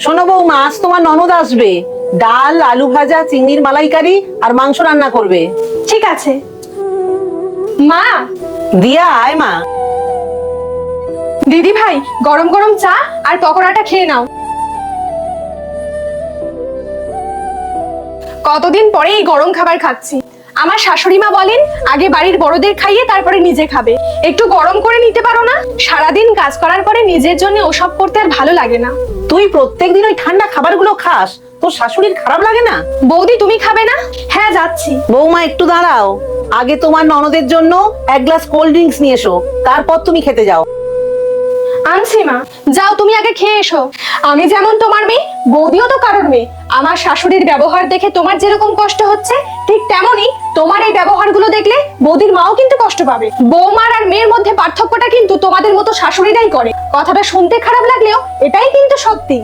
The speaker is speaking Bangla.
শোনো বৌমা, আজ তোমার ননদ আসবে। ডাল, আলু ভাজা, চিংড়ির মালাইকারি আর মাংস রান্না করবে। ঠিক আছে মা। দিয়া, আয় মা। দিদি ভাই, গরম গরম চা আর পকোড়াটা খেয়ে নাও। কতদিন পরে এই গরম খাবার খাচ্ছি। আমার শাশুড়ি মা বলেন আগে বাড়ির বড়দের খাইয়ে তারপরে নিজে খাবে। একটু গরম করে নিতে পারো না? সারাদিন কাজ করার পরে নিজের জন্য ওসব করতে আর ভালো লাগে না। তুই প্রত্যেকদিন ওই ঠান্ডা খাবারগুলো খাস, তোর শাশুড়ির খারাপ লাগে না? বৌদি, তুমি খাবে না? হ্যাঁ, যাচ্ছি। বৌমা একটু দাঁড়াও, আগে তোমার ননদের জন্য এক গ্লাস কোল্ড ড্রিঙ্কস নিয়ে এসো, তারপর তুমি খেতে যাও। আনছি মা, যাও তুমি আগে খেয়ে এসো। আমি যেমন তোমার মেয়ে, বৌদিও তো কারোর মেয়ে। আমার শাশুড়ির ব্যবহার দেখে তোমার যেরকম কষ্ট হচ্ছে, ঠিক তেমনই তোমার এই ব্যবহারগুলো দেখলে বৌদির মাও কিন্তু কষ্ট পাবে। বৌমার আর মেয়ের মধ্যে পার্থক্যটা কিন্তু তোমাদের মতো শাশুড়িরাই করে। কথাটা শুনতে খারাপ লাগলেও এটাই কিন্তু সত্যি।